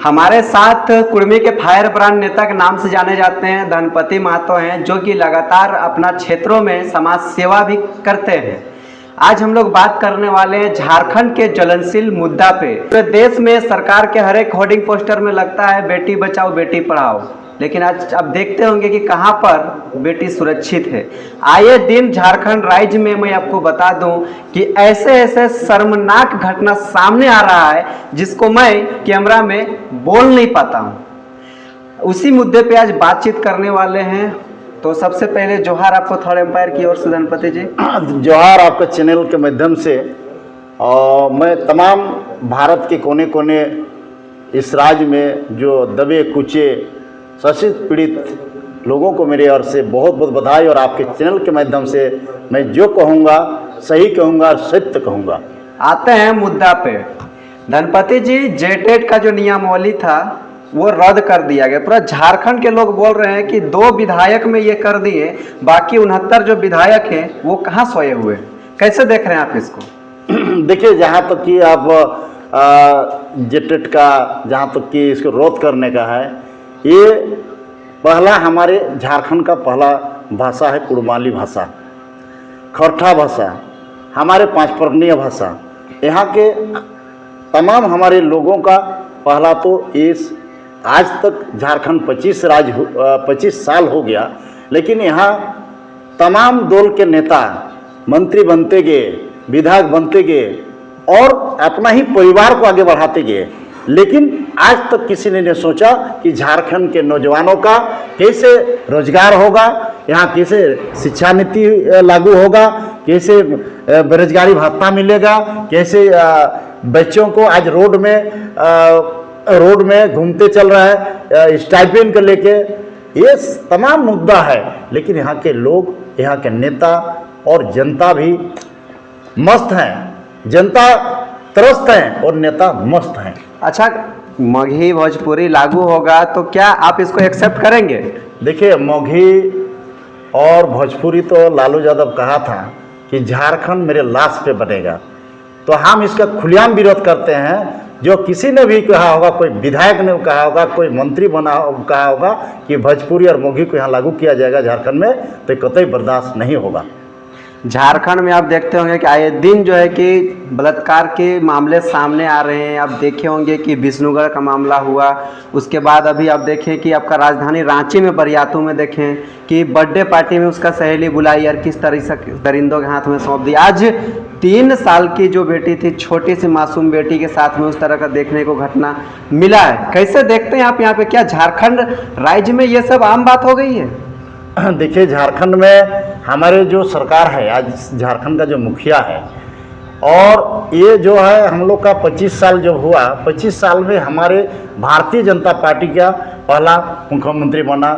हमारे साथ कुर्मी के फायर ब्रांड नेता के नाम से जाने जाते हैं धनपति महतो हैं, जो कि लगातार अपना क्षेत्रों में समाज सेवा भी करते हैं। आज हम लोग बात करने वाले हैं झारखंड के ज्वलनशील मुद्दा पे। पूरे देश में सरकार के हर एक होर्डिंग पोस्टर में लगता है बेटी बचाओ बेटी पढ़ाओ, लेकिन आज अब देखते होंगे कि कहां पर बेटी सुरक्षित है। आए दिन झारखंड राज्य में मैं आपको बता दूं कि ऐसे ऐसे शर्मनाक घटना सामने आ रहा है जिसको मैं कैमरा में बोल नहीं पाता हूं। उसी मुद्दे पे आज बातचीत करने वाले हैं। तो सबसे पहले जोहार आपको थर्ड एम्पायर की ओर से धनपति जी। जोहार आपका चैनल के माध्यम से। और मैं तमाम भारत के कोने कोने इस राज्य में जो दबे कुचे शोषित पीड़ित लोगों को मेरे ओर से बहुत बहुत बधाई। और आपके चैनल के माध्यम से मैं जो कहूँगा सही कहूँगा, सत्य कहूँगा। आते हैं मुद्दा पे। धनपति जी, जेटेट का जो नियमावली था वो रद्द कर दिया गया। पूरा झारखंड के लोग बोल रहे हैं कि 2 विधायक में ये कर दिए, बाकी 69 जो विधायक हैं वो कहाँ सोए हुए। कैसे देख रहे हैं आप इसको? देखिए, जहाँ तक कि आप जेटेट का जहाँ तक कि इसको रद्द करने का है, ये पहला हमारे झारखंड का पहला भाषा है कुड़माली भाषा, खरठा भाषा, हमारे 5 परगनीय भाषा। यहाँ के तमाम हमारे लोगों का पहला तो इस आज तक झारखंड 25 साल हो गया, लेकिन यहाँ तमाम दल के नेता मंत्री बनते गए, विधायक बनते गए और अपना ही परिवार को आगे बढ़ाते गए। लेकिन आज तक किसी ने नहीं सोचा कि झारखंड के नौजवानों का कैसे रोजगार होगा, यहाँ कैसे शिक्षा नीति लागू होगा, कैसे बेरोजगारी भत्ता मिलेगा, कैसे बच्चों को आज रोड में घूमते चल रहा है स्टाइपेंड को लेके। ये तमाम मुद्दा है। लेकिन यहाँ के लोग, यहाँ के नेता और जनता भी मस्त हैं। जनता त्रस्त हैं और नेता मस्त हैं। अच्छा, मगही भोजपुरी लागू होगा तो क्या आप इसको एक्सेप्ट करेंगे? देखिए, मगही और भोजपुरी तो लालू यादव कहा था कि झारखंड मेरे लाश पे बनेगा, तो हम इसका खुलेआम विरोध करते हैं। जो किसी ने भी कहा होगा, कोई विधायक ने कहा होगा, कोई मंत्री कहा होगा कि भोजपुरी और मगही को यहाँ लागू किया जाएगा झारखंड में, तो कतई बर्दाश्त नहीं होगा। झारखंड में आप देखते होंगे कि आए दिन जो है कि बलात्कार के मामले सामने आ रहे हैं। आप देखे होंगे कि विष्णुगढ़ का मामला हुआ, उसके बाद अभी आप देखें कि आपका राजधानी रांची में बरियातू में देखें कि बर्थडे पार्टी में उसका सहेली बुलाई और किस तरह से दरिंदों के हाथ में सौंप दी। आज 3 साल की जो बेटी थी, छोटी सी मासूम बेटी के साथ में उस तरह का देखने को घटना मिला है। कैसे देखते हैं आप यहाँ पे? क्या झारखंड राज्य में ये सब आम बात हो गई है? देखिए, झारखंड में हमारे जो सरकार है, आज झारखंड का जो मुखिया है, और ये जो है हम लोग का 25 साल जब हुआ, 25 साल में हमारे भारतीय जनता पार्टी का पहला मुख्यमंत्री बना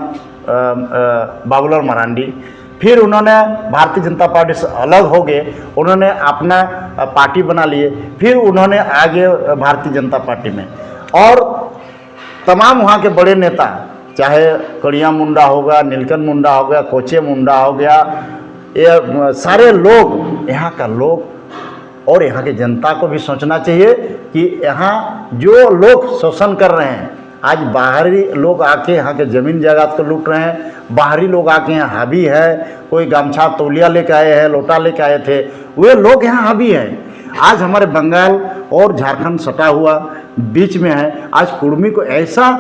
बाबूलाल मरांडी। फिर उन्होंने भारतीय जनता पार्टी से अलग हो गए, उन्होंने अपना पार्टी बना लिए, फिर उन्होंने आगे भारतीय जनता पार्टी में। और तमाम वहाँ के बड़े नेता, चाहे कड़िया मुंडा होगा, नीलकंठ मुंडा हो गया, कोचे मुंडा हो गया, ये सारे लोग, यहाँ का लोग और यहाँ की जनता को भी सोचना चाहिए कि यहाँ जो लोग शोषण कर रहे हैं, आज बाहरी लोग आके यहाँ के ज़मीन जायदाद को लूट रहे हैं, बाहरी लोग आके यहाँ हावी है, कोई गमछा तौलिया लेके आए हैं, लोटा लेके आए थे, वे लोग यहाँ हावी हैं। आज हमारे बंगाल और झारखंड सटा हुआ बीच में है। आज कुर्मी को ऐसा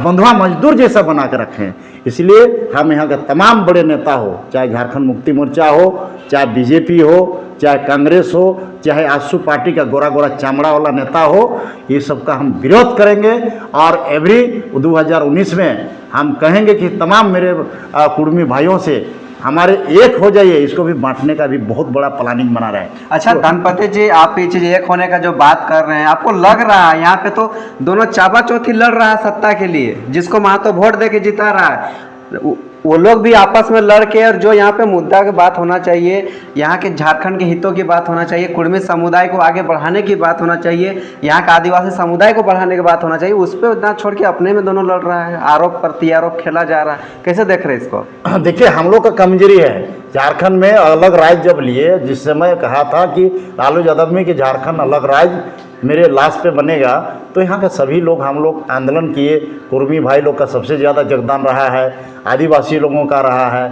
बंधुआ मजदूर जैसा बना के रखे हैं। इसलिए हम यहाँ के तमाम बड़े नेता हो, चाहे झारखंड मुक्ति मोर्चा हो, चाहे बीजेपी हो, चाहे कांग्रेस हो, चाहे आजसू पार्टी का गोरा गोरा चामड़ा वाला नेता हो, ये सब का हम विरोध करेंगे। और एवरी 2019 में हम कहेंगे कि तमाम मेरे कुर्मी भाइयों से हमारे एक हो जाइए। इसको भी बांटने का भी बहुत बड़ा प्लानिंग बना रहे हैं। अच्छा धनपति जी, आप ये चीज एक होने का जो बात कर रहे हैं, आपको लग रहा है यहाँ पे तो दोनों चाबा चौथी लड़ रहा है सत्ता के लिए, जिसको महतो वोट दे के जिता रहा है, वो लोग भी आपस में लड़ के, और जो यहाँ पे मुद्दा की बात होना चाहिए, यहाँ के झारखंड के हितों की बात होना चाहिए, कुर्मी समुदाय को आगे बढ़ाने की बात होना चाहिए, यहाँ का आदिवासी समुदाय को बढ़ाने की बात होना चाहिए, उस पर ना छोड़ के अपने में दोनों लड़ रहा है, आरोप प्रत्यारोप खेला जा रहा है। कैसे देख रहे हैं इसको? देखिए, हम लोग का कमजोरी है। झारखंड में अलग राज्य जब लिए, जिस समय कहा था कि लालू यादव में कि झारखंड अलग राज्य मेरे लाश पे बनेगा, तो यहाँ के सभी लोग, हम लोग आंदोलन किए, कुर्मी भाई लोग का सबसे ज़्यादा योगदान रहा है, आदिवासी लोगों का रहा है,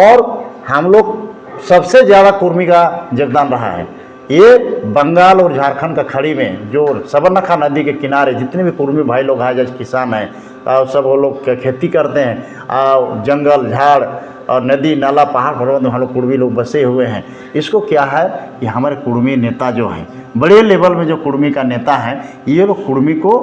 और हम लोग सबसे ज़्यादा कुर्मी का योगदान रहा है। ये बंगाल और झारखंड का खाड़ी में जो सबरनखा नदी के किनारे जितने भी कुर्मी भाई लोग हैं, जैसे किसान हैं, सब वो लोग खेती करते हैं, जंगल झाड़ और नदी नाला पहाड़ पर्वत में हम लोग कुर्मी लोग बसे हुए हैं। इसको क्या है कि हमारे कुर्मी नेता जो हैं, बड़े लेवल में जो कुर्मी का नेता है, ये लोग कुर्मी को,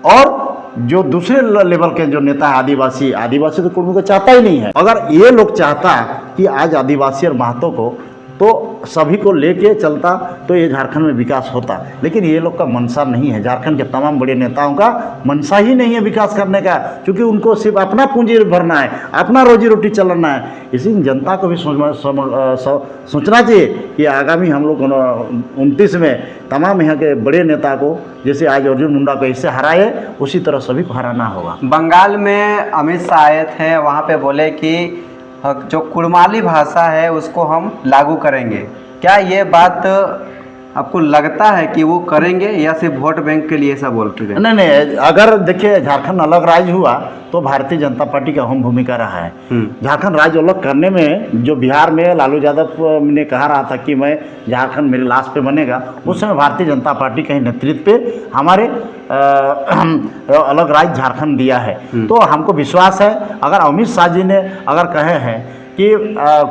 और जो दूसरे लेवल के जो नेता है आदिवासी तो कुर्मी को चाहता ही नहीं है। अगर ये लोग चाहता कि आज आदिवासी और महतो को तो सभी को लेके चलता तो ये झारखंड में विकास होता, लेकिन ये लोग का मनसा नहीं है। झारखंड के तमाम बड़े नेताओं का मनसा ही नहीं है विकास करने का, क्योंकि उनको सिर्फ अपना पूंजी भरना है, अपना रोजी रोटी चलाना है। इसी जनता को भी सोचना चाहिए कि आगामी हम लोग 29 में तमाम यहाँ के बड़े नेता को, जैसे आज अर्जुन मुंडा को इससे हराए, उसी तरह सभी को हराना होगा। बंगाल में अमित शाह आए थे, वहाँ पे बोले कि जो कुड़माली भाषा है उसको हम लागू करेंगे। क्या ये बात आपको लगता है कि वो करेंगे, या सिर्फ वोट बैंक के लिए ऐसा बोलते गए? नहीं, अगर देखिए झारखंड अलग राज्य हुआ तो भारतीय जनता पार्टी का अहम भूमिका रहा है। झारखंड राज्य अलग करने में, जो बिहार में लालू यादव ने कहा रहा था कि मैं झारखंड मेरे लाश पे बनेगा, उस समय भारतीय जनता पार्टी के नेतृत्व पे हमारे अलग राज्य झारखंड दिया है। तो हमको विश्वास है, अगर अमित शाह जी ने अगर कहे हैं कि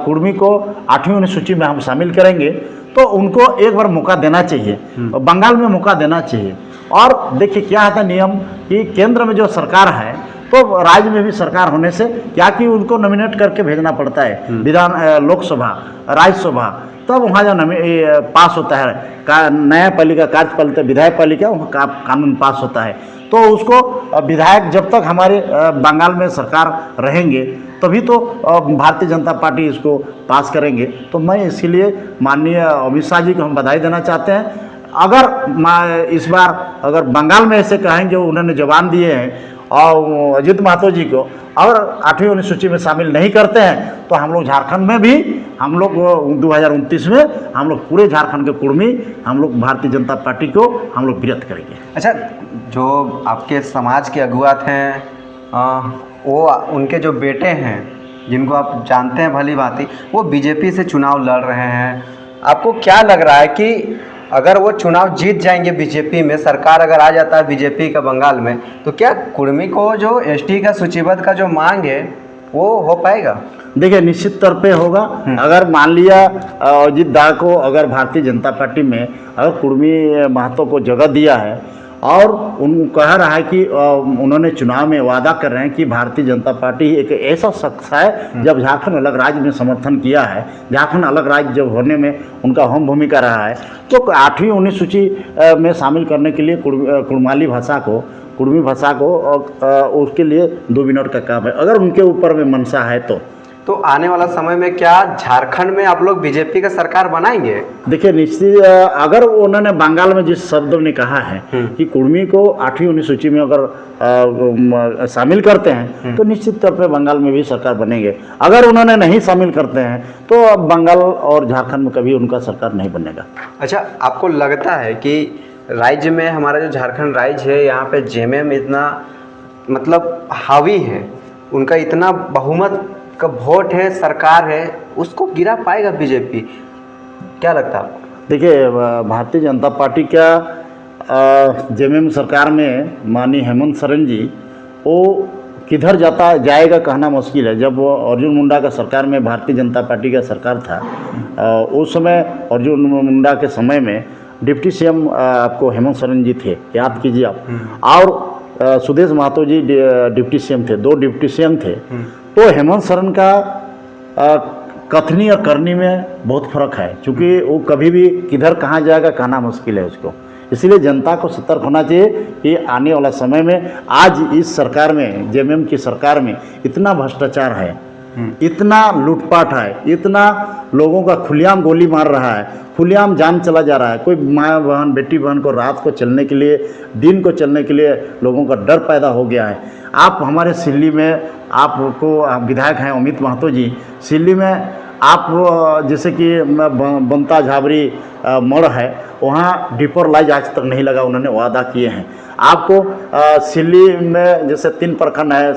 कुर्मी को 8वीं अनुसूची में हम शामिल करेंगे, तो उनको एक बार मौका देना चाहिए, बंगाल में मौका देना चाहिए। और देखिए क्या आता नियम कि केंद्र में जो सरकार है, तो राज्य में भी सरकार होने से क्या कि उनको नॉमिनेट करके भेजना पड़ता है, विधान लोकसभा राज्यसभा, तब वहाँ जो पास होता है न्यायपालिका, कार्यपालिका, विधायक पालिका, वहाँ कानून पास होता है। तो उसको विधायक जब तक हमारे बंगाल में सरकार रहेंगे तभी तो भारतीय जनता पार्टी इसको पास करेंगे। तो मैं इसलिए माननीय अमित शाह जी को हम बधाई देना चाहते हैं। अगर इस बार अगर बंगाल में ऐसे कहेंगे, उन्होंने जवान दिए हैं और अजित महतो जी को अगर 8वीं अनुसूची में शामिल नहीं करते हैं, तो हम लोग झारखंड में भी, हम लोग 2029 में हम लोग पूरे झारखंड के कुर्मी, हम लोग भारतीय जनता पार्टी को हम लोग विरत करेंगे। अच्छा, जो आपके समाज के अगुआ थे, वो उनके जो बेटे हैं जिनको आप जानते हैं भली भांति, वो बीजेपी से चुनाव लड़ रहे हैं। आपको क्या लग रहा है कि अगर वो चुनाव जीत जाएंगे, बीजेपी में सरकार अगर आ जाता है बीजेपी का बंगाल में, तो क्या कुर्मी को जो एसटी का सूचीबद्ध का जो मांग है वो हो पाएगा? देखिए निश्चित तौर पे होगा। अगर मान लिया अजित दा को अगर भारतीय जनता पार्टी में अगर कुर्मी महतो को जगह दिया है, और उनको कह रहा है कि उन्होंने चुनाव में वादा कर रहे हैं कि भारतीय जनता पार्टी एक ऐसा शख्स है, जब झारखंड अलग राज्य में समर्थन किया है, झारखंड अलग राज्य जब होने में उनका अहम भूमिका रहा है, तो 8वीं अनुसूची में शामिल करने के लिए कुड़माली भाषा को, कुर्मी भाषा को उसके लिए 2 मिनट का काम है, अगर उनके ऊपर में मनसा है तो आने वाला समय में क्या झारखंड में आप लोग बीजेपी का सरकार बनाएंगे? देखिए निश्चित, अगर उन्होंने बंगाल में जिस शब्दों ने कहा है कि कुर्मी को 8वीं अनुसूची में अगर शामिल करते हैं, तो निश्चित तौर पे बंगाल में भी सरकार बनेंगे। अगर उन्होंने नहीं शामिल करते हैं, तो अब बंगाल और झारखंड में कभी उनका सरकार नहीं बनेगा। अच्छा, आपको लगता है कि राज्य में, हमारा जो झारखंड राज्य है, यहाँ पे जेएमएम इतना मतलब हावी है, उनका इतना बहुमत का वोट है, सरकार है, उसको गिरा पाएगा बीजेपी? क्या लगता है आपको? देखिए भारतीय जनता पार्टी का जेएमएम सरकार में माननीय हेमंत सोरेन जी, वो किधर जाएगा कहना मुश्किल है। जब वो अर्जुन मुंडा का सरकार में भारतीय जनता पार्टी का सरकार था, उस समय अर्जुन मुंडा के समय में डिप्टी सीएम आपको हेमंत सोरेन जी थे, याद कीजिए आप, और सुदेश महतो जी डिप्टी सीएम थे, 2 डिप्टी सीएम थे। तो हेमंत सोरेन का कथनी और करनी में बहुत फर्क है, क्योंकि वो कभी भी किधर कहाँ जाएगा कहना मुश्किल है उसको। इसलिए जनता को सतर्क होना चाहिए कि आने वाला समय में, आज इस सरकार में, जेएमएम की सरकार में इतना भ्रष्टाचार है, इतना लूटपाट है, इतना लोगों का खुलेआम गोली मार रहा है, खुलेआम जान चला जा रहा है। कोई माँ बहन, बेटी बहन को रात को चलने के लिए, दिन को चलने के लिए लोगों का डर पैदा हो गया है। आप हमारे सिल्ली में, आपको विधायक हैं अमित महतो जी, सिल्ली में आप जैसे कि बनता झाबरी मोड़ है, वहाँ डिपर लाइट आज तक नहीं लगा, उन्होंने वादा किए हैं। आपको सिल्ली में जैसे 3 प्रखंड है,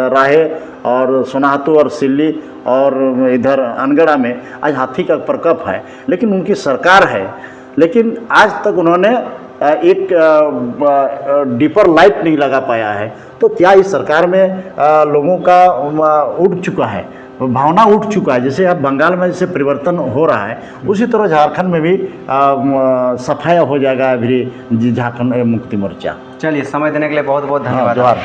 राहे और सोनाहतू और सिल्ली, और इधर अनगढ़ा में आज हाथी का प्रकोप है, लेकिन उनकी सरकार है, लेकिन आज तक उन्होंने एक डिपर लाइट नहीं लगा पाया है। तो क्या इस सरकार में लोगों का उठ चुका है, भावना उठ चुका है? जैसे अब बंगाल में जैसे परिवर्तन हो रहा है, उसी तरह झारखंड में भी सफाया हो जाएगा अभी झारखंड मुक्ति मोर्चा। चलिए, समय देने के लिए बहुत बहुत हाँ, धन्यवाद। जोहार।